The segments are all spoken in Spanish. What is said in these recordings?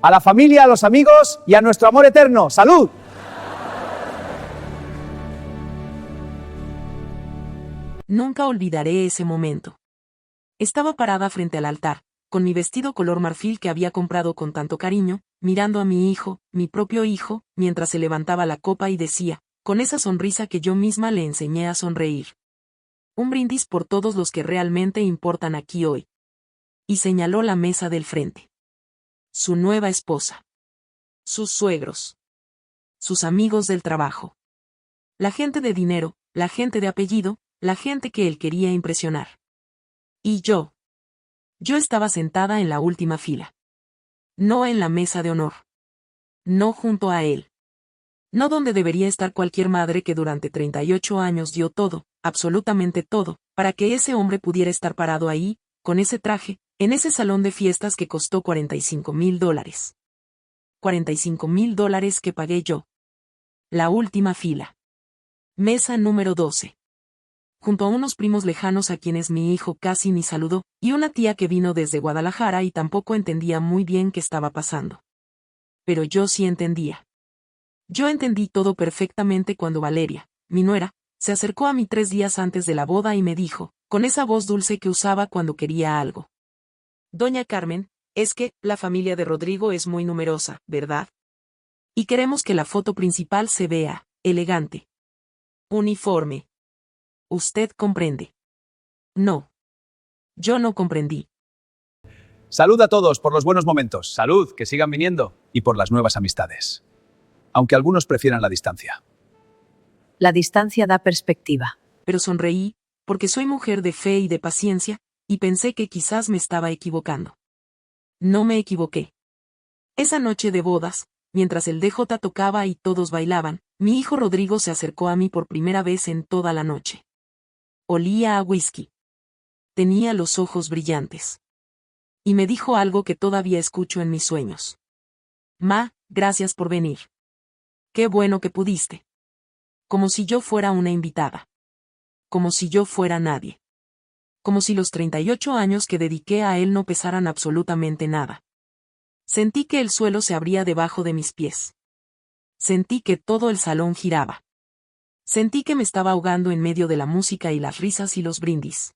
a la familia, a los amigos y a nuestro amor eterno. ¡Salud! Nunca olvidaré ese momento. Estaba parada frente al altar, con mi vestido color marfil que había comprado con tanto cariño, mirando a mi hijo, mi propio hijo, mientras se levantaba la copa y decía, con esa sonrisa que yo misma le enseñé a sonreír: un brindis por todos los que realmente importan aquí hoy. Y señaló la mesa del frente. Su nueva esposa. Sus suegros. Sus amigos del trabajo. La gente de dinero, la gente de apellido, la gente que él quería impresionar. Y yo. Yo estaba sentada en la última fila. No en la mesa de honor. No junto a él. No donde debería estar cualquier madre que durante 38 años dio todo, absolutamente todo, para que ese hombre pudiera estar parado ahí, con ese traje, en ese salón de fiestas que costó $45,000. $45,000 que pagué yo. La última fila. Mesa número 12. Junto a unos primos lejanos a quienes mi hijo casi ni saludó, y una tía que vino desde Guadalajara y tampoco entendía muy bien qué estaba pasando. Pero yo sí entendía. Yo entendí todo perfectamente cuando Valeria, mi nuera, se acercó a mí 3 días antes de la boda y me dijo, con esa voz dulce que usaba cuando quería algo: Doña Carmen, es que la familia de Rodrigo es muy numerosa, ¿verdad? Y queremos que la foto principal se vea elegante. Uniforme. ¿Usted comprende? No. Yo no comprendí. Salud a todos por los buenos momentos. Salud, que sigan viniendo. Y por las nuevas amistades. Aunque algunos prefieran la distancia. La distancia da perspectiva. Pero sonreí, porque soy mujer de fe y de paciencia, y pensé que quizás me estaba equivocando. No me equivoqué. Esa noche de bodas, mientras el DJ tocaba y todos bailaban, mi hijo Rodrigo se acercó a mí por primera vez en toda la noche. Olía a whisky. Tenía los ojos brillantes. Y me dijo algo que todavía escucho en mis sueños. Ma, gracias por venir. Qué bueno que pudiste. Como si yo fuera una invitada. Como si yo fuera nadie. Como si los 38 años que dediqué a él no pesaran absolutamente nada. Sentí que el suelo se abría debajo de mis pies. Sentí que todo el salón giraba. Sentí que me estaba ahogando en medio de la música y las risas y los brindis.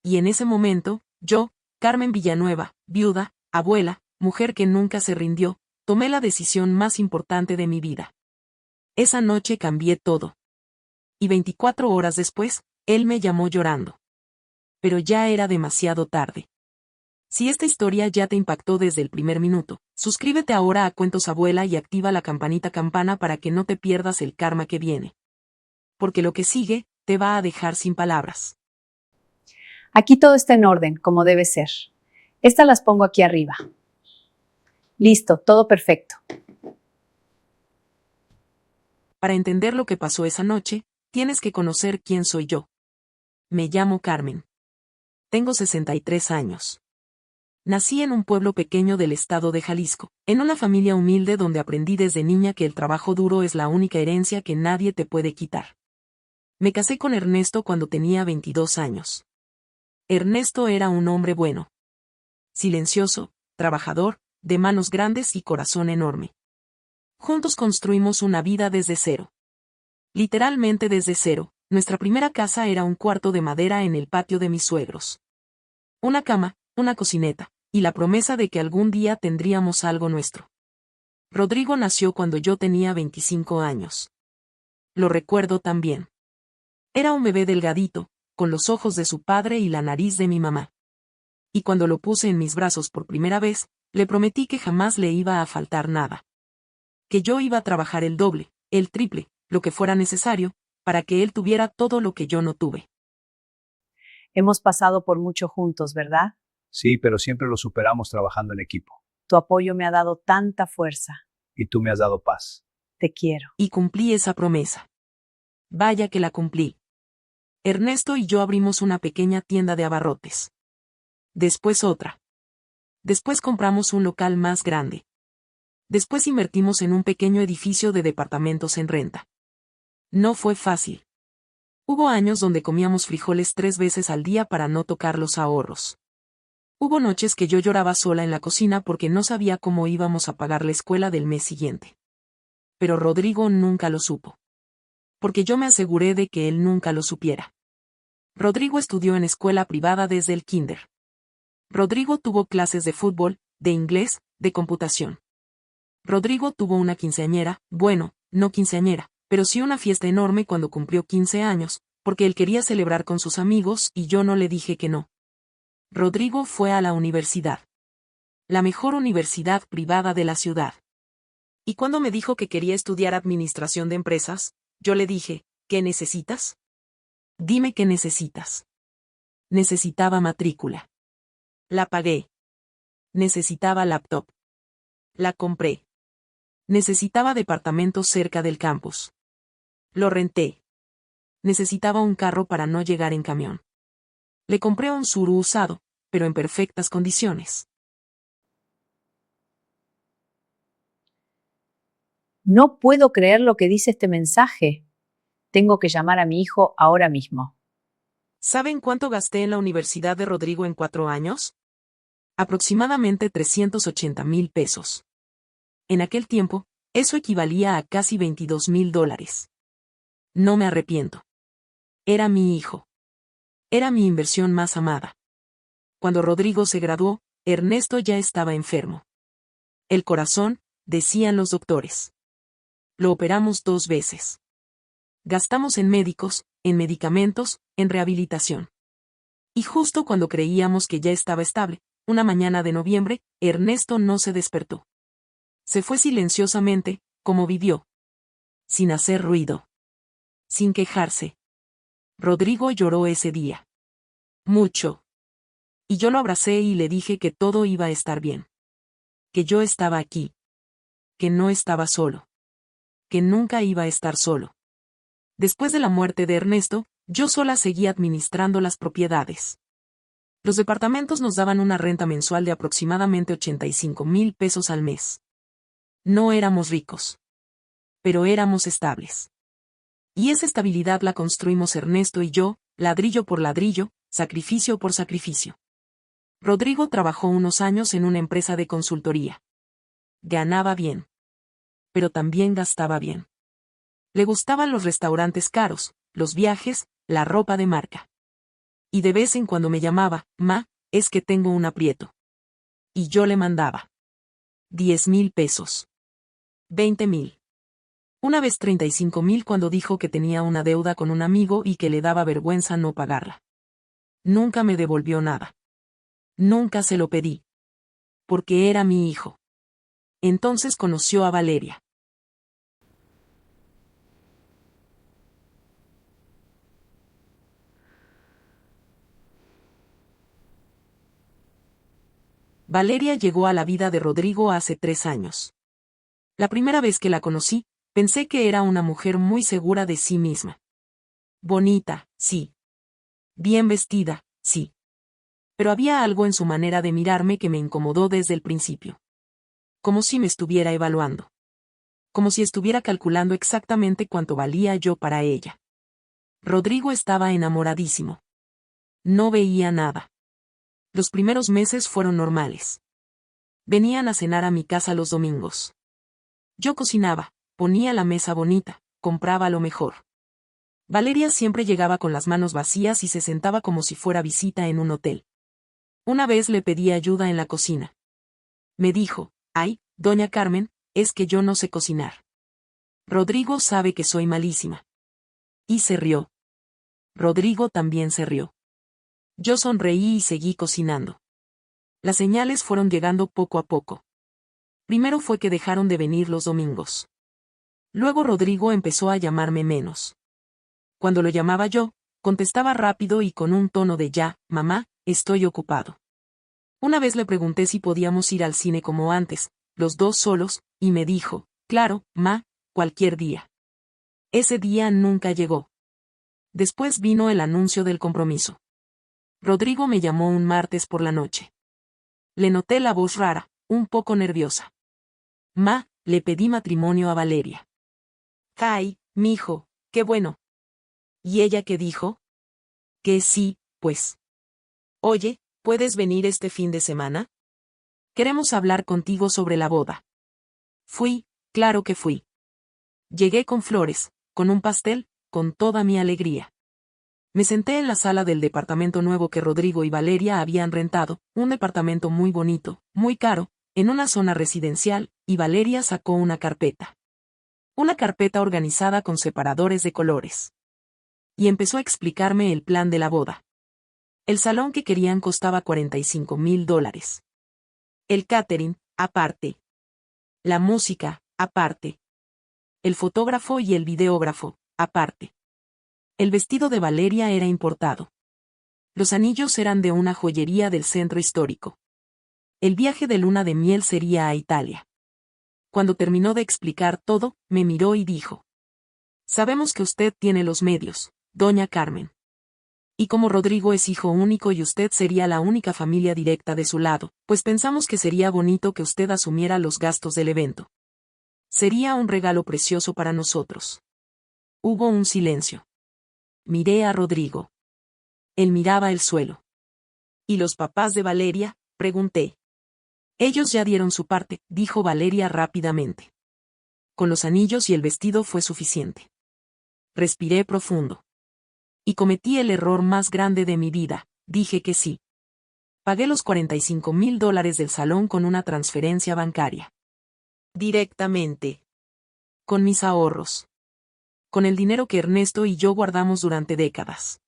Y en ese momento, yo, Carmen Villanueva, viuda, abuela, mujer que nunca se rindió, tomé la decisión más importante de mi vida. Esa noche cambié todo. Y 24 horas después, él me llamó llorando. Pero ya era demasiado tarde. Si esta historia ya te impactó desde el primer minuto, suscríbete ahora a Cuentos Abuela y activa la campanita campana para que no te pierdas el karma que viene. Porque lo que sigue, te va a dejar sin palabras. Aquí todo está en orden, como debe ser. Estas las pongo aquí arriba. Listo, todo perfecto. Para entender lo que pasó esa noche, tienes que conocer quién soy yo. Me llamo Carmen. Tengo 63 años. Nací en un pueblo pequeño del estado de Jalisco, en una familia humilde donde aprendí desde niña que el trabajo duro es la única herencia que nadie te puede quitar. Me casé con Ernesto cuando tenía 22 años. Ernesto era un hombre bueno. Silencioso, trabajador, de manos grandes y corazón enorme. Juntos construimos una vida desde cero. Literalmente desde cero, nuestra primera casa era un cuarto de madera en el patio de mis suegros. Una cama, una cocineta, y la promesa de que algún día tendríamos algo nuestro. Rodrigo nació cuando yo tenía 25 años. Lo recuerdo tan bien. Era un bebé delgadito, con los ojos de su padre y la nariz de mi mamá. Y cuando lo puse en mis brazos por primera vez, le prometí que jamás le iba a faltar nada. Que yo iba a trabajar el doble, el triple, lo que fuera necesario, para que él tuviera todo lo que yo no tuve. Hemos pasado por mucho juntos, ¿verdad? Sí, pero siempre lo superamos trabajando en equipo. Tu apoyo me ha dado tanta fuerza. Y tú me has dado paz. Te quiero. Y cumplí esa promesa. Vaya que la cumplí. Ernesto y yo abrimos una pequeña tienda de abarrotes. Después otra. Después compramos un local más grande. Después invertimos en un pequeño edificio de departamentos en renta. No fue fácil. Hubo años donde comíamos frijoles 3 veces al día para no tocar los ahorros. Hubo noches que yo lloraba sola en la cocina porque no sabía cómo íbamos a pagar la escuela del mes siguiente. Pero Rodrigo nunca lo supo. Porque yo me aseguré de que él nunca lo supiera. Rodrigo estudió en escuela privada desde el kinder. Rodrigo tuvo clases de fútbol, de inglés, de computación. Rodrigo tuvo una quinceañera, bueno, no quinceañera, pero sí una fiesta enorme cuando cumplió 15 años, porque él quería celebrar con sus amigos y yo no le dije que no. Rodrigo fue a la universidad. La mejor universidad privada de la ciudad. Y cuando me dijo que quería estudiar administración de empresas, yo le dije, ¿qué necesitas? Dime qué necesitas. Necesitaba matrícula. La pagué. Necesitaba laptop. La compré. Necesitaba departamento cerca del campus. Lo renté. Necesitaba un carro para no llegar en camión. Le compré un Tsuru usado, pero en perfectas condiciones. No puedo creer lo que dice este mensaje. Tengo que llamar a mi hijo ahora mismo. ¿Saben cuánto gasté en la universidad de Rodrigo en 4 años? Aproximadamente 380,000 pesos. En aquel tiempo, eso equivalía a casi $22,000. No me arrepiento. Era mi hijo. Era mi inversión más amada. Cuando Rodrigo se graduó, Ernesto ya estaba enfermo. El corazón, decían los doctores. Lo operamos 2 veces. Gastamos en médicos, en medicamentos, en rehabilitación. Y justo cuando creíamos que ya estaba estable, una mañana de noviembre, Ernesto no se despertó. Se fue silenciosamente, como vivió. Sin hacer ruido. Sin quejarse. Rodrigo lloró ese día. Mucho. Y yo lo abracé y le dije que todo iba a estar bien. Que yo estaba aquí. Que no estaba solo. Que nunca iba a estar solo. Después de la muerte de Ernesto, yo sola seguía administrando las propiedades. Los departamentos nos daban una renta mensual de aproximadamente 85,000 pesos al mes. No éramos ricos. Pero éramos estables. Y esa estabilidad la construimos Ernesto y yo, ladrillo por ladrillo, sacrificio por sacrificio. Rodrigo trabajó unos años en una empresa de consultoría. Ganaba bien. Pero también gastaba bien. Le gustaban los restaurantes caros, los viajes, la ropa de marca. Y de vez en cuando me llamaba, ma, es que tengo un aprieto. Y yo le mandaba 10,000 pesos. 20,000. Una vez 35,000 cuando dijo que tenía una deuda con un amigo y que le daba vergüenza no pagarla. Nunca me devolvió nada. Nunca se lo pedí. Porque era mi hijo. Entonces conoció a Valeria. Valeria llegó a la vida de Rodrigo hace 3 años. La primera vez que la conocí, pensé que era una mujer muy segura de sí misma. Bonita, sí. Bien vestida, sí. Pero había algo en su manera de mirarme que me incomodó desde el principio. Como si me estuviera evaluando. Como si estuviera calculando exactamente cuánto valía yo para ella. Rodrigo estaba enamoradísimo. No veía nada. Los primeros meses fueron normales. Venían a cenar a mi casa los domingos. Yo cocinaba, ponía la mesa bonita, compraba lo mejor. Valeria siempre llegaba con las manos vacías y se sentaba como si fuera visita en un hotel. Una vez le pedí ayuda en la cocina. Me dijo, ay, doña Carmen, es que yo no sé cocinar. Rodrigo sabe que soy malísima. Y se rió. Rodrigo también se rió. Yo sonreí y seguí cocinando. Las señales fueron llegando poco a poco. Primero fue que dejaron de venir los domingos. Luego Rodrigo empezó a llamarme menos. Cuando lo llamaba yo, contestaba rápido y con un tono de ya, mamá, estoy ocupado. Una vez le pregunté si podíamos ir al cine como antes, los dos solos, y me dijo, claro, ma, cualquier día. Ese día nunca llegó. Después vino el anuncio del compromiso. Rodrigo me llamó un martes por la noche. Le noté la voz rara, un poco nerviosa. Ma, le pedí matrimonio a Valeria. Ay, mijo, qué bueno. ¿Y ella qué dijo? Que sí, pues. Oye, ¿Puedes venir este fin de semana? Queremos hablar contigo sobre la boda. Fui, claro que fui. Llegué con flores, con un pastel, con toda mi alegría. Me senté en la sala del departamento nuevo que Rodrigo y Valeria habían rentado, un departamento muy bonito, muy caro, en una zona residencial, y Valeria sacó una carpeta. Una carpeta organizada con separadores de colores. Y empezó a explicarme el plan de la boda. El salón que querían costaba $45,000. El catering, aparte. La música, aparte. El fotógrafo y el videógrafo, aparte. El vestido de Valeria era importado. Los anillos eran de una joyería del centro histórico. El viaje de luna de miel sería a Italia. Cuando terminó de explicar todo, me miró y dijo: Sabemos que usted tiene los medios, doña Carmen. Y como Rodrigo es hijo único y usted sería la única familia directa de su lado, pues pensamos que sería bonito que usted asumiera los gastos del evento. Sería un regalo precioso para nosotros. Hubo un silencio. Miré a Rodrigo. Él miraba el suelo. ¿Y los papás de Valeria?, pregunté. Ellos ya dieron su parte, dijo Valeria rápidamente. Con los anillos y el vestido fue suficiente. Respiré profundo. Y cometí el error más grande de mi vida, dije que sí. Pagué los $45,000 del salón con una transferencia bancaria. Directamente. Con mis ahorros. Con el dinero que Ernesto y yo guardamos durante décadas.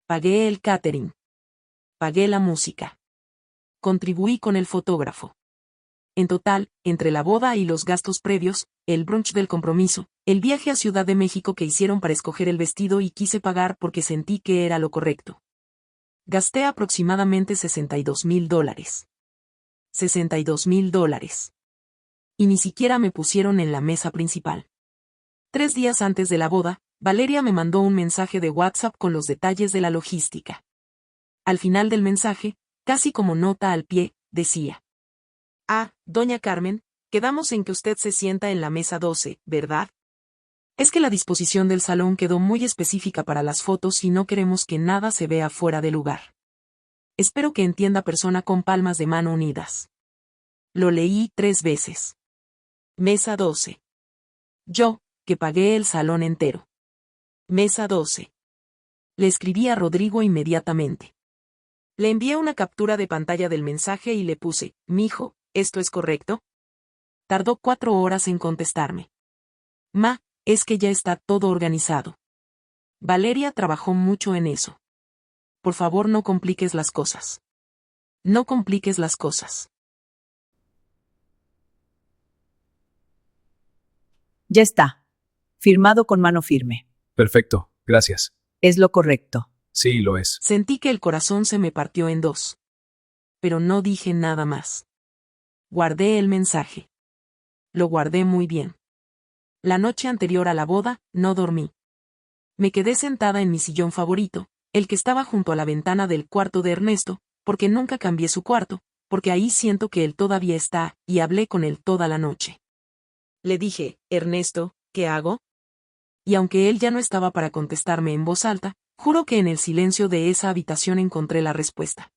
Pagué el catering. Pagué la música. Contribuí con el fotógrafo. En total, entre la boda y los gastos previos, el brunch del compromiso, el viaje a Ciudad de México que hicieron para escoger el vestido y quise pagar porque sentí que era lo correcto. Gasté aproximadamente $62,000. $62,000. Y ni siquiera me pusieron en la mesa principal. 3 días antes de la boda, Valeria me mandó un mensaje de WhatsApp con los detalles de la logística. Al final del mensaje, casi como nota al pie, decía: doña Carmen, quedamos en que usted se sienta en la mesa 12, ¿verdad? Es que la disposición del salón quedó muy específica para las fotos y no queremos que nada se vea fuera de lugar. Espero que entienda, persona con palmas de mano unidas. Lo leí 3 veces. Mesa 12. Yo, que pagué el salón entero. Mesa 12. Le escribí a Rodrigo inmediatamente. Le envié una captura de pantalla del mensaje y le puse: mijo, ¿esto es correcto? Tardó 4 horas en contestarme. Es que ya está todo organizado. Valeria trabajó mucho en eso. Por favor, no compliques las cosas. No compliques las cosas. Ya está. Firmado con mano firme. Perfecto, gracias. Es lo correcto. Sí, lo es. Sentí que el corazón se me partió en 2. Pero no dije nada más. Guardé el mensaje. Lo guardé muy bien. La noche anterior a la boda, no dormí. Me quedé sentada en mi sillón favorito, el que estaba junto a la ventana del cuarto de Ernesto, porque nunca cambié su cuarto, porque ahí siento que él todavía está, y hablé con él toda la noche. Le dije: Ernesto, ¿qué hago? Y aunque él ya no estaba para contestarme en voz alta, juro que en el silencio de esa habitación encontré la respuesta.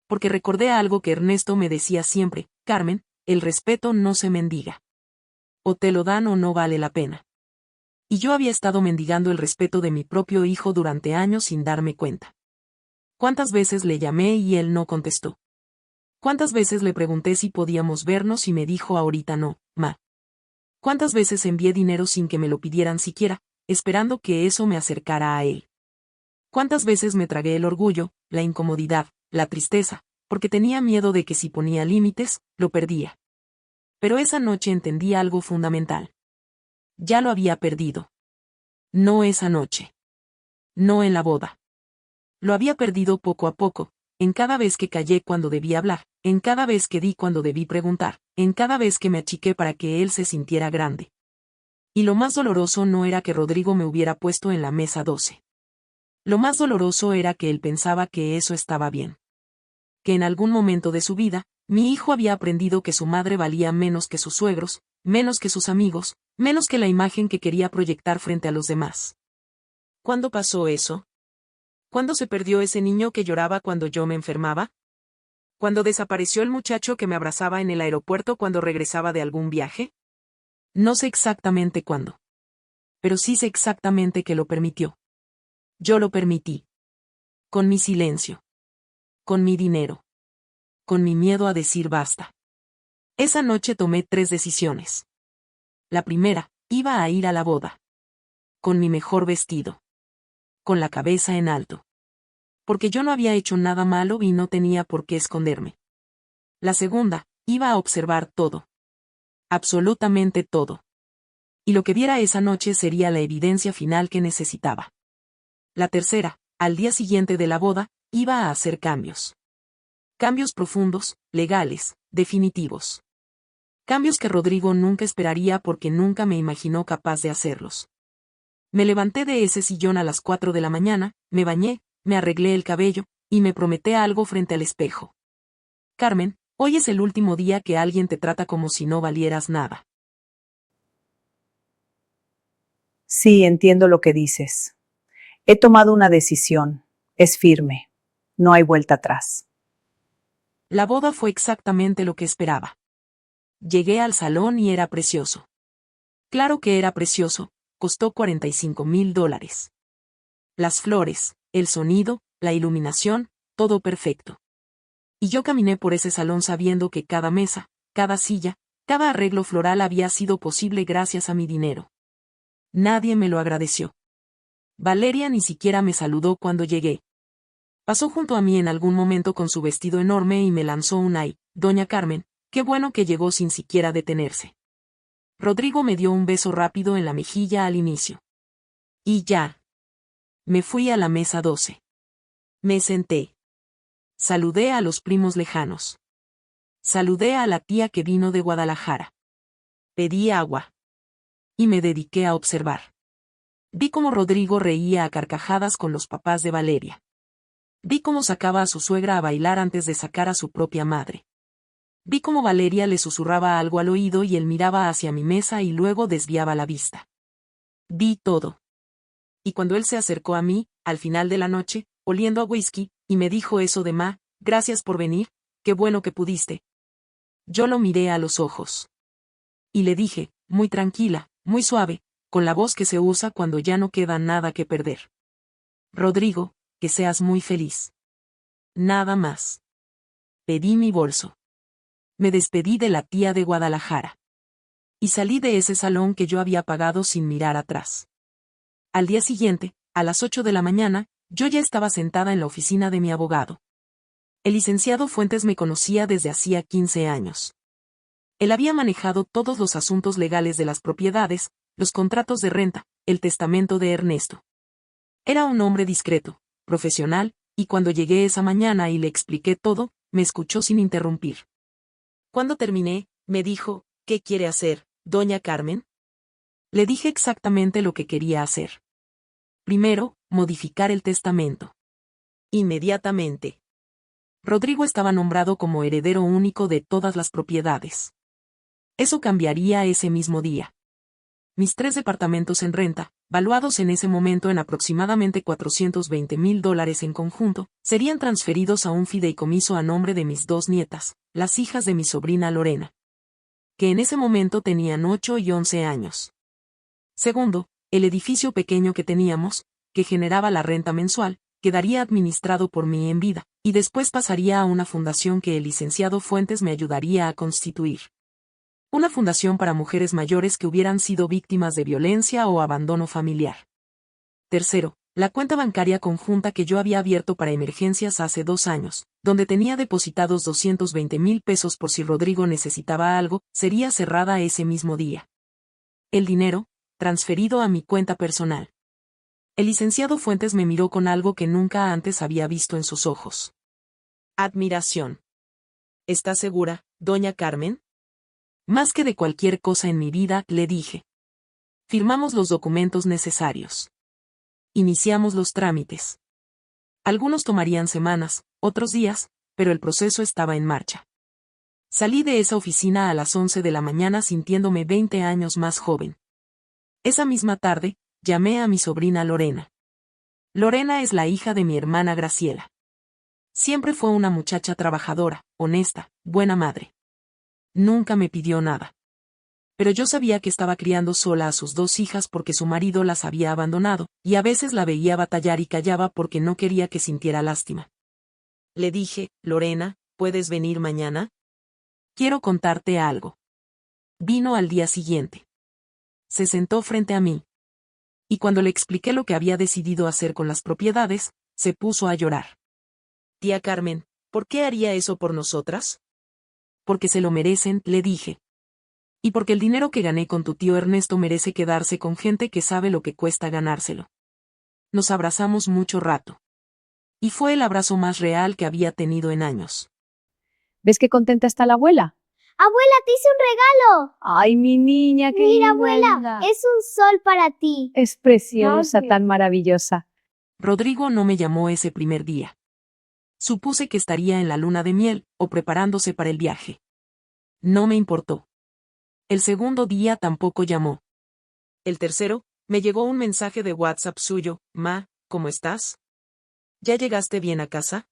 Porque recordé algo que Ernesto me decía siempre: Carmen, el respeto no se mendiga. O te lo dan o no vale la pena. Y yo había estado mendigando el respeto de mi propio hijo durante años sin darme cuenta. ¿Cuántas veces le llamé y él no contestó? ¿Cuántas veces le pregunté si podíamos vernos y me dijo ahorita no, ma? ¿Cuántas veces envié dinero sin que me lo pidieran siquiera, esperando que eso me acercara a él? ¿Cuántas veces me tragué el orgullo, la incomodidad, la tristeza, porque tenía miedo de que si ponía límites, lo perdía? Pero esa noche entendí algo fundamental. Ya lo había perdido. No esa noche. No en la boda. Lo había perdido poco a poco, en cada vez que callé cuando debí hablar, en cada vez que di cuando debí preguntar, en cada vez que me achiqué para que él se sintiera grande. Y lo más doloroso no era que Rodrigo me hubiera puesto en la mesa 12. Lo más doloroso era que él pensaba que eso estaba bien. Que en algún momento de su vida, mi hijo había aprendido que su madre valía menos que sus suegros, menos que sus amigos, menos que la imagen que quería proyectar frente a los demás. ¿Cuándo pasó eso? ¿Cuándo se perdió ese niño que lloraba cuando yo me enfermaba? ¿Cuándo desapareció el muchacho que me abrazaba en el aeropuerto cuando regresaba de algún viaje? No sé exactamente cuándo. Pero sí sé exactamente que lo permitió. Yo lo permití. Con mi silencio. Con mi dinero. Con mi miedo a decir basta. Esa noche tomé 3 decisiones. La primera, iba a ir a la boda. Con mi mejor vestido. Con la cabeza en alto. Porque yo no había hecho nada malo y no tenía por qué esconderme. La segunda, iba a observar todo. Absolutamente todo. Y lo que viera esa noche sería la evidencia final que necesitaba. La tercera, al día siguiente de la boda, iba a hacer cambios. Cambios profundos, legales, definitivos. Cambios que Rodrigo nunca esperaría porque nunca me imaginó capaz de hacerlos. Me levanté de ese sillón a las 4 de la mañana, me bañé, me arreglé el cabello, y me prometí algo frente al espejo. Carmen, hoy es el último día que alguien te trata como si no valieras nada. Sí, entiendo lo que dices. He tomado una decisión. Es firme. No hay vuelta atrás. La boda fue exactamente lo que esperaba. Llegué al salón y era precioso. Claro que era precioso, costó $45,000. Las flores, el sonido, la iluminación, todo perfecto. Y yo caminé por ese salón sabiendo que cada mesa, cada silla, cada arreglo floral había sido posible gracias a mi dinero. Nadie me lo agradeció. Valeria ni siquiera me saludó cuando llegué. Pasó junto a mí en algún momento con su vestido enorme y me lanzó un ay, doña Carmen, qué bueno que llegó sin siquiera detenerse. Rodrigo me dio un beso rápido en la mejilla al inicio. Y ya. Me fui a la mesa 12. Me senté. Saludé a los primos lejanos. Saludé a la tía que vino de Guadalajara. Pedí agua. Y me dediqué a observar. Vi cómo Rodrigo reía a carcajadas con los papás de Valeria. Vi cómo sacaba a su suegra a bailar antes de sacar a su propia madre. Vi cómo Valeria le susurraba algo al oído y él miraba hacia mi mesa y luego desviaba la vista. Vi todo. Y cuando él se acercó a mí, al final de la noche, oliendo a whisky, y me dijo eso de ma, gracias por venir, qué bueno que pudiste. Yo lo miré a los ojos. Y le dije, muy tranquila, muy suave, con la voz que se usa cuando ya no queda nada que perder. Rodrigo, que seas muy feliz. Nada más. Pedí mi bolso. Me despedí de la tía de Guadalajara. Y salí de ese salón que yo había pagado sin mirar atrás. Al día siguiente, a las 8 de la mañana, yo ya estaba sentada en la oficina de mi abogado. El licenciado Fuentes me conocía desde hacía 15 años. Él había manejado todos los asuntos legales de las propiedades, los contratos de renta, el testamento de Ernesto. Era un hombre discreto, profesional, y cuando llegué esa mañana y le expliqué todo, me escuchó sin interrumpir. Cuando terminé, me dijo, ¿qué quiere hacer, doña Carmen? Le dije exactamente lo que quería hacer. Primero, modificar el testamento. Inmediatamente. Rodrigo estaba nombrado como heredero único de todas las propiedades. Eso cambiaría ese mismo día. Mis 3 departamentos en renta, valuados en ese momento en aproximadamente $420,000 en conjunto, serían transferidos a un fideicomiso a nombre de mis 2 nietas, las hijas de mi sobrina Lorena, que en ese momento tenían 8 y 11 años. Segundo, el edificio pequeño que teníamos, que generaba la renta mensual, quedaría administrado por mí en vida, y después pasaría a una fundación que el licenciado Fuentes me ayudaría a constituir. Una fundación para mujeres mayores que hubieran sido víctimas de violencia o abandono familiar. Tercero, la cuenta bancaria conjunta que yo había abierto para emergencias hace 2 años, donde tenía depositados $220,000 por si Rodrigo necesitaba algo, sería cerrada ese mismo día. El dinero, transferido a mi cuenta personal. El licenciado Fuentes me miró con algo que nunca antes había visto en sus ojos. Admiración. ¿Está segura, doña Carmen? Más que de cualquier cosa en mi vida, le dije. Firmamos los documentos necesarios. Iniciamos los trámites. Algunos tomarían semanas, otros días, pero el proceso estaba en marcha. Salí de esa oficina a las 11 de la mañana sintiéndome 20 años más joven. Esa misma tarde, llamé a mi sobrina Lorena. Lorena es la hija de mi hermana Graciela. Siempre fue una muchacha trabajadora, honesta, buena madre. Nunca me pidió nada. Pero yo sabía que estaba criando sola a sus 2 hijas porque su marido las había abandonado, y a veces la veía batallar y callaba porque no quería que sintiera lástima. Le dije, Lorena, ¿puedes venir mañana? Quiero contarte algo. Vino al día siguiente. Se sentó frente a mí. Y cuando le expliqué lo que había decidido hacer con las propiedades, se puso a llorar. Tía Carmen, ¿por qué haría eso por nosotras? Porque se lo merecen, le dije. Y porque el dinero que gané con tu tío Ernesto merece quedarse con gente que sabe lo que cuesta ganárselo. Nos abrazamos mucho rato. Y fue el abrazo más real que había tenido en años. ¿Ves qué contenta está la abuela? Abuela, te hice un regalo. Ay, mi niña, qué Mira, linda abuela, es. es un sol para ti. Es preciosa, Gracias. tan maravillosa. Rodrigo no me llamó ese primer día. Supuse que estaría en la luna de miel, o preparándose para el viaje. No me importó. El segundo día tampoco llamó. El tercero, me llegó un mensaje de WhatsApp suyo, Ma, ¿cómo estás? ¿Ya llegaste bien a casa?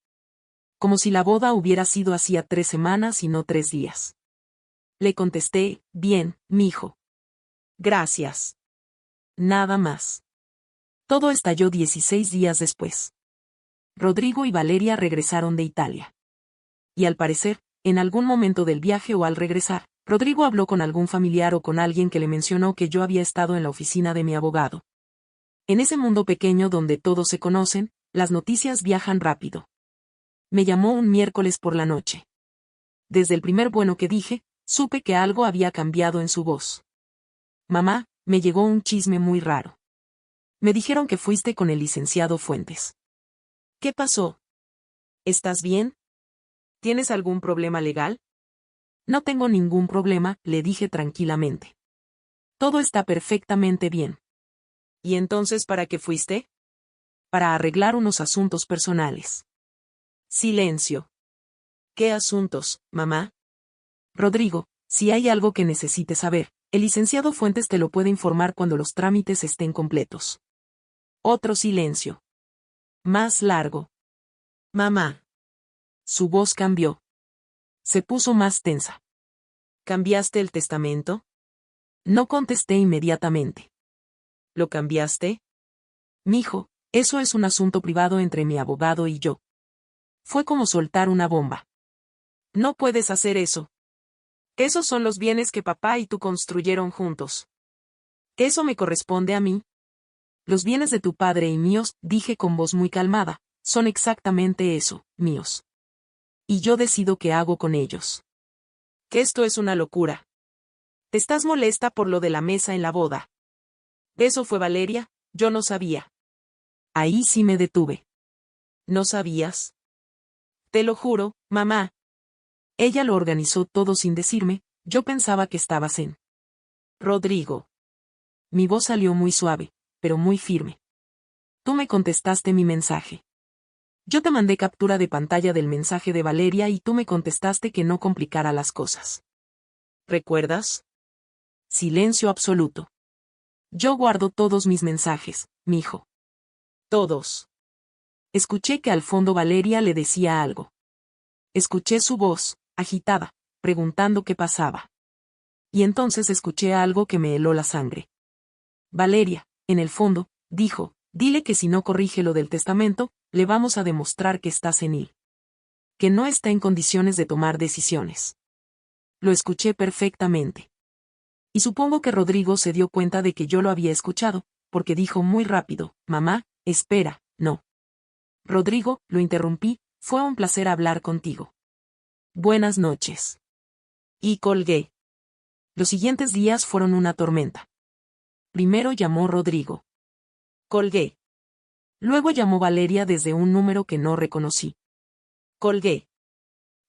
Como si la boda hubiera sido hacía 3 semanas y no 3 días. Le contesté, bien, mijo. Gracias. Nada más. Todo estalló 16 días después. Rodrigo y Valeria regresaron de Italia. Y al parecer, en algún momento del viaje o al regresar, Rodrigo habló con algún familiar o con alguien que le mencionó que yo había estado en la oficina de mi abogado. En ese mundo pequeño donde todos se conocen, las noticias viajan rápido. Me llamó un miércoles por la noche. Desde el primer bueno que dije, supe que algo había cambiado en su voz. Mamá, me llegó un chisme muy raro. Me dijeron que fuiste con el licenciado Fuentes. ¿Qué pasó? ¿Estás bien? ¿Tienes algún problema legal? No tengo ningún problema, le dije tranquilamente. Todo está perfectamente bien. ¿Y entonces para qué fuiste? Para arreglar unos asuntos personales. Silencio. ¿Qué asuntos, mamá? Rodrigo, si hay algo que necesites saber, el licenciado Fuentes te lo puede informar cuando los trámites estén completos. Otro silencio. Más largo. Mamá. Su voz cambió. Se puso más tensa. ¿Cambiaste el testamento? No contesté inmediatamente. ¿Lo cambiaste? Mijo, eso es un asunto privado entre mi abogado y yo. Fue como soltar una bomba. No puedes hacer eso. Esos son los bienes que papá y tú construyeron juntos. ¿Eso me corresponde a mí? Los bienes de tu padre y míos, dije con voz muy calmada, son exactamente eso, míos. Y yo decido qué hago con ellos. Que esto es una locura. Te estás molesta por lo de la mesa en la boda. Eso fue Valeria, yo no sabía. Ahí sí me detuve. ¿No sabías? Te lo juro, mamá. Ella lo organizó todo sin decirme, yo pensaba que estabas en. Rodrigo. Mi voz salió muy suave, pero muy firme. Tú me contestaste mi mensaje. Yo te mandé captura de pantalla del mensaje de Valeria y tú me contestaste que no complicara las cosas. ¿Recuerdas? Silencio absoluto. Yo guardo todos mis mensajes, mijo. Todos. Escuché que al fondo Valeria le decía algo. Escuché su voz, agitada, preguntando qué pasaba. Y entonces escuché algo que me heló la sangre. Valeria, en el fondo, dijo, dile que si no corrige lo del testamento, le vamos a demostrar que está senil. Que no está en condiciones de tomar decisiones. Lo escuché perfectamente. Y supongo que Rodrigo se dio cuenta de que yo lo había escuchado, porque dijo muy rápido, mamá, espera, no. Rodrigo, lo interrumpí, fue un placer hablar contigo. Buenas noches. Y colgué. Los siguientes días fueron una tormenta. Primero llamó Rodrigo. Colgué. Luego llamó Valeria desde un número que no reconocí. Colgué.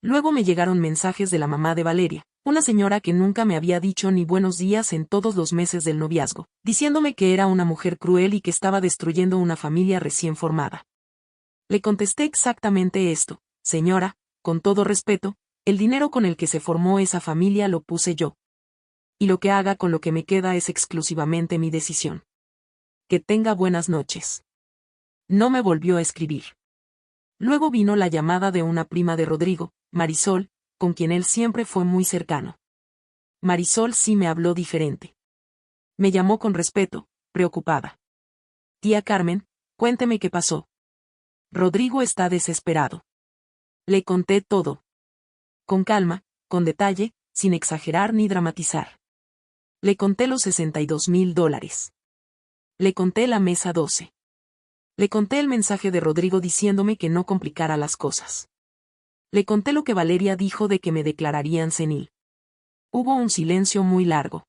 Luego me llegaron mensajes de la mamá de Valeria, una señora que nunca me había dicho ni buenos días en todos los meses del noviazgo, diciéndome que era una mujer cruel y que estaba destruyendo una familia recién formada. Le contesté exactamente esto, señora, con todo respeto, el dinero con el que se formó esa familia lo puse yo. Y lo que haga con lo que me queda es exclusivamente mi decisión. Que tenga buenas noches. No me volvió a escribir. Luego vino la llamada de una prima de Rodrigo, Marisol, con quien él siempre fue muy cercano. Marisol sí me habló diferente. Me llamó con respeto, preocupada. Tía Carmen, cuénteme qué pasó. Rodrigo está desesperado. Le conté todo. Con calma, con detalle, sin exagerar ni dramatizar. Le conté los $62,000. Le conté la mesa 12. Le conté el mensaje de Rodrigo diciéndome que no complicara las cosas. Le conté lo que Valeria dijo de que me declararían senil. Hubo un silencio muy largo.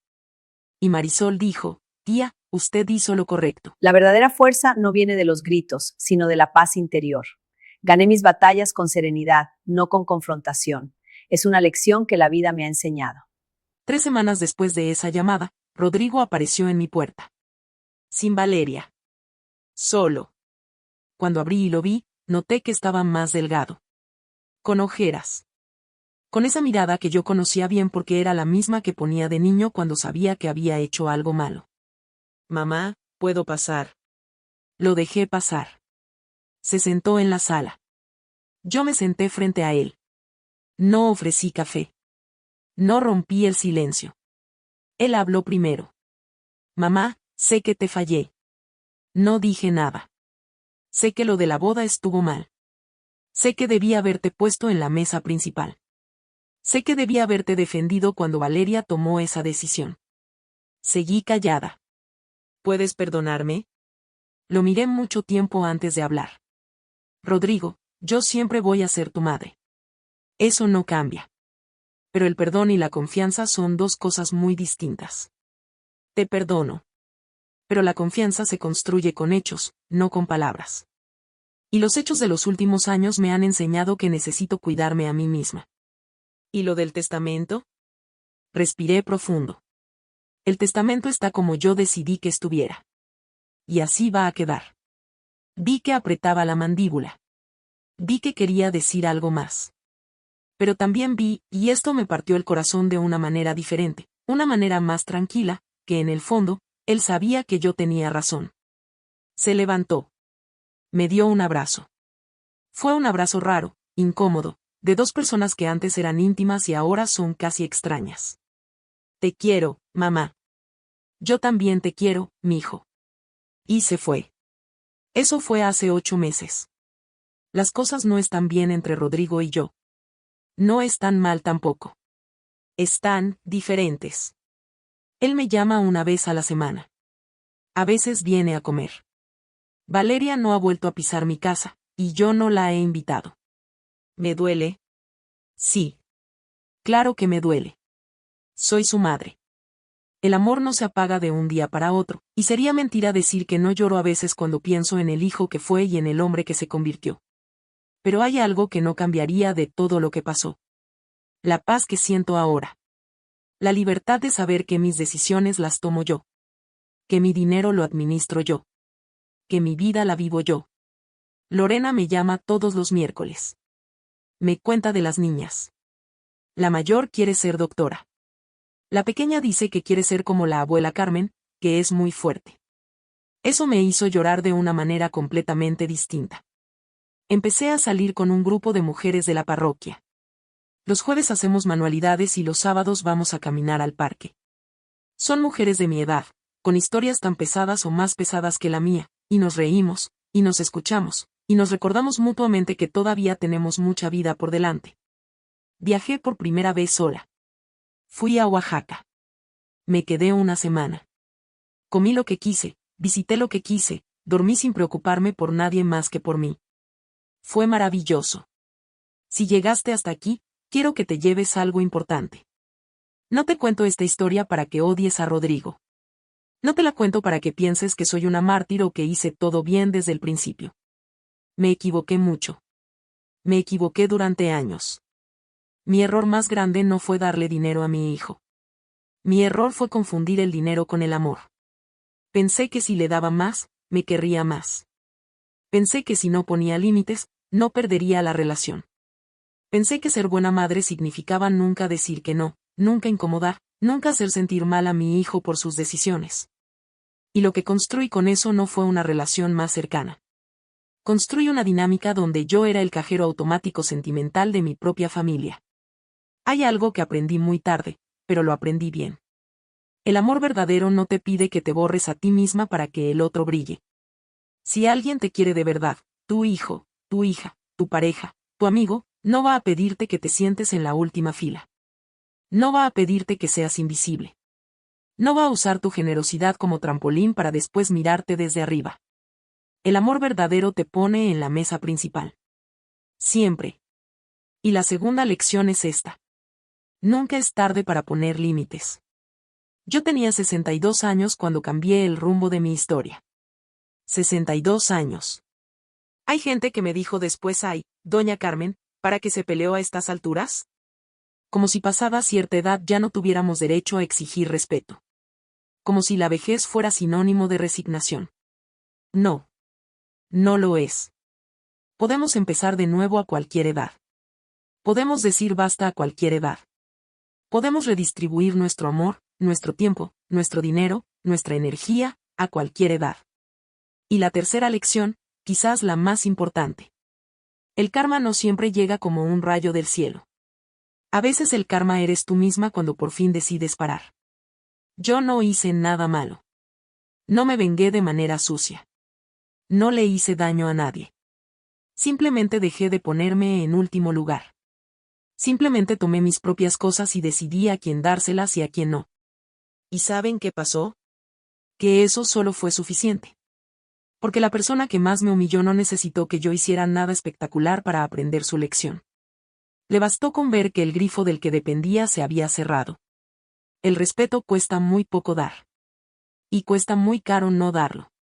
Y Marisol dijo, tía, usted hizo lo correcto. La verdadera fuerza no viene de los gritos, sino de la paz interior. Gané mis batallas con serenidad, no con confrontación. Es una lección que la vida me ha enseñado. 3 semanas después de esa llamada, Rodrigo apareció en mi puerta. Sin Valeria. Solo. Cuando abrí y lo vi, noté que estaba más delgado. Con ojeras. Con esa mirada que yo conocía bien porque era la misma que ponía de niño cuando sabía que había hecho algo malo. Mamá, ¿puedo pasar? Lo dejé pasar. Se sentó en la sala. Yo me senté frente a él. No ofrecí café. No rompí el silencio. Él habló primero. Mamá, sé que te fallé. No dije nada. Sé que lo de la boda estuvo mal. Sé que debía haberte puesto en la mesa principal. Sé que debía haberte defendido cuando Valeria tomó esa decisión. Seguí callada. ¿Puedes perdonarme? Lo miré mucho tiempo antes de hablar. Rodrigo, yo siempre voy a ser tu madre. Eso no cambia. Pero el perdón y la confianza son 2 cosas muy distintas. Te perdono. Pero la confianza se construye con hechos, no con palabras. Y los hechos de los últimos años me han enseñado que necesito cuidarme a mí misma. ¿Y lo del testamento? Respiré profundo. El testamento está como yo decidí que estuviera. Y así va a quedar. Vi que apretaba la mandíbula. Vi que quería decir algo más. Pero también vi, y esto me partió el corazón de una manera diferente, una manera más tranquila, que en el fondo, él sabía que yo tenía razón. Se levantó. Me dio un abrazo. Fue un abrazo raro, incómodo, de 2 personas que antes eran íntimas y ahora son casi extrañas. Te quiero, mamá. Yo también te quiero, mijo. Y se fue. Eso fue hace 8 meses. Las cosas no están bien entre Rodrigo y yo. No están mal tampoco. Están diferentes. Él me llama una vez a la semana. A veces viene a comer. Valeria no ha vuelto a pisar mi casa, y yo no la he invitado. ¿Me duele? Sí. Claro que me duele. Soy su madre. El amor no se apaga de un día para otro, y sería mentira decir que no lloro a veces cuando pienso en el hijo que fue y en el hombre que se convirtió. Pero hay algo que no cambiaría de todo lo que pasó. La paz que siento ahora. La libertad de saber que mis decisiones las tomo yo. Que mi dinero lo administro yo. Que mi vida la vivo yo. Lorena me llama todos los miércoles. Me cuenta de las niñas. La mayor quiere ser doctora. La pequeña dice que quiere ser como la abuela Carmen, que es muy fuerte. Eso me hizo llorar de una manera completamente distinta. Empecé a salir con un grupo de mujeres de la parroquia. Los jueves hacemos manualidades y los sábados vamos a caminar al parque. Son mujeres de mi edad, con historias tan pesadas o más pesadas que la mía, y nos reímos, y nos escuchamos, y nos recordamos mutuamente que todavía tenemos mucha vida por delante. Viajé por primera vez sola. Fui a Oaxaca. Me quedé una semana. Comí lo que quise, visité lo que quise, dormí sin preocuparme por nadie más que por mí. Fue maravilloso. Si llegaste hasta aquí, quiero que te lleves algo importante. No te cuento esta historia para que odies a Rodrigo. No te la cuento para que pienses que soy una mártir o que hice todo bien desde el principio. Me equivoqué mucho. Me equivoqué durante años. Mi error más grande no fue darle dinero a mi hijo. Mi error fue confundir el dinero con el amor. Pensé que si le daba más, me querría más. Pensé que si no ponía límites, no perdería la relación. Pensé que ser buena madre significaba nunca decir que no, nunca incomodar, nunca hacer sentir mal a mi hijo por sus decisiones. Y lo que construí con eso no fue una relación más cercana. Construí una dinámica donde yo era el cajero automático sentimental de mi propia familia. Hay algo que aprendí muy tarde, pero lo aprendí bien. El amor verdadero no te pide que te borres a ti misma para que el otro brille. Si alguien te quiere de verdad, tu hijo, tu hija, tu pareja, tu amigo, no va a pedirte que te sientes en la última fila. No va a pedirte que seas invisible. No va a usar tu generosidad como trampolín para después mirarte desde arriba. El amor verdadero te pone en la mesa principal. Siempre. Y la segunda lección es esta. Nunca es tarde para poner límites. Yo tenía 62 años cuando cambié el rumbo de mi historia. 62 años. Hay gente que me dijo después, ay, doña Carmen, ¿para qué se peleó a estas alturas? Como si pasada cierta edad ya no tuviéramos derecho a exigir respeto. Como si la vejez fuera sinónimo de resignación. No. No lo es. Podemos empezar de nuevo a cualquier edad. Podemos decir basta a cualquier edad. Podemos redistribuir nuestro amor, nuestro tiempo, nuestro dinero, nuestra energía, a cualquier edad. Y la tercera lección, quizás la más importante. El karma no siempre llega como un rayo del cielo. A veces el karma eres tú misma cuando por fin decides parar. Yo no hice nada malo. No me vengué de manera sucia. No le hice daño a nadie. Simplemente dejé de ponerme en último lugar. Simplemente tomé mis propias cosas y decidí a quién dárselas y a quién no. ¿Y saben qué pasó? Que eso solo fue suficiente. Porque la persona que más me humilló no necesitó que yo hiciera nada espectacular para aprender su lección. Le bastó con ver que el grifo del que dependía se había cerrado. El respeto cuesta muy poco dar. Y cuesta muy caro no darlo.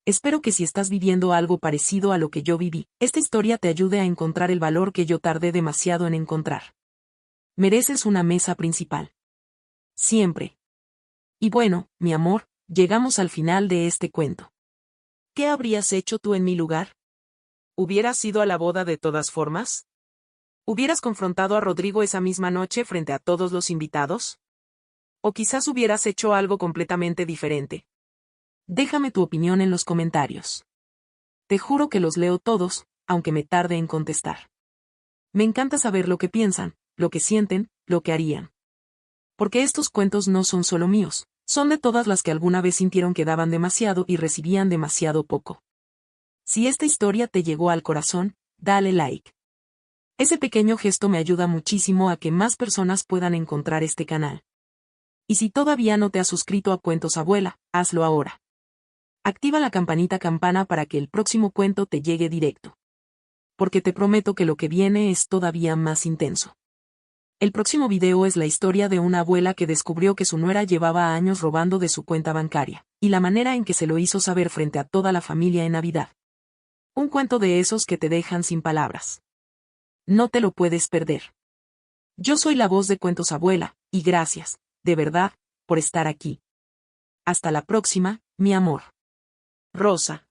Espero que si estás viviendo algo parecido a lo que yo viví, esta historia te ayude a encontrar el valor que yo tardé demasiado en encontrar. Mereces una mesa principal. Siempre. Y bueno, mi amor, llegamos al final de este cuento. ¿Qué habrías hecho tú en mi lugar? ¿Hubieras ido a la boda de todas formas? ¿Hubieras confrontado a Rodrigo esa misma noche frente a todos los invitados? ¿O quizás hubieras hecho algo completamente diferente? Déjame tu opinión en los comentarios. Te juro que los leo todos, aunque me tarde en contestar. Me encanta saber lo que piensan, lo que sienten, lo que harían. Porque estos cuentos no son solo míos, son de todas las que alguna vez sintieron que daban demasiado y recibían demasiado poco. Si esta historia te llegó al corazón, dale like. Ese pequeño gesto me ayuda muchísimo a que más personas puedan encontrar este canal. Y si todavía no te has suscrito a Cuentos Abuela, hazlo ahora. Activa la campanita campana para que el próximo cuento te llegue directo. Porque te prometo que lo que viene es todavía más intenso. El próximo video es la historia de una abuela que descubrió que su nuera llevaba años robando de su cuenta bancaria, y la manera en que se lo hizo saber frente a toda la familia en Navidad. Un cuento de esos que te dejan sin palabras. No te lo puedes perder. Yo soy la voz de Cuentos Abuela, y gracias, de verdad, por estar aquí. Hasta la próxima, mi amor. Rosa.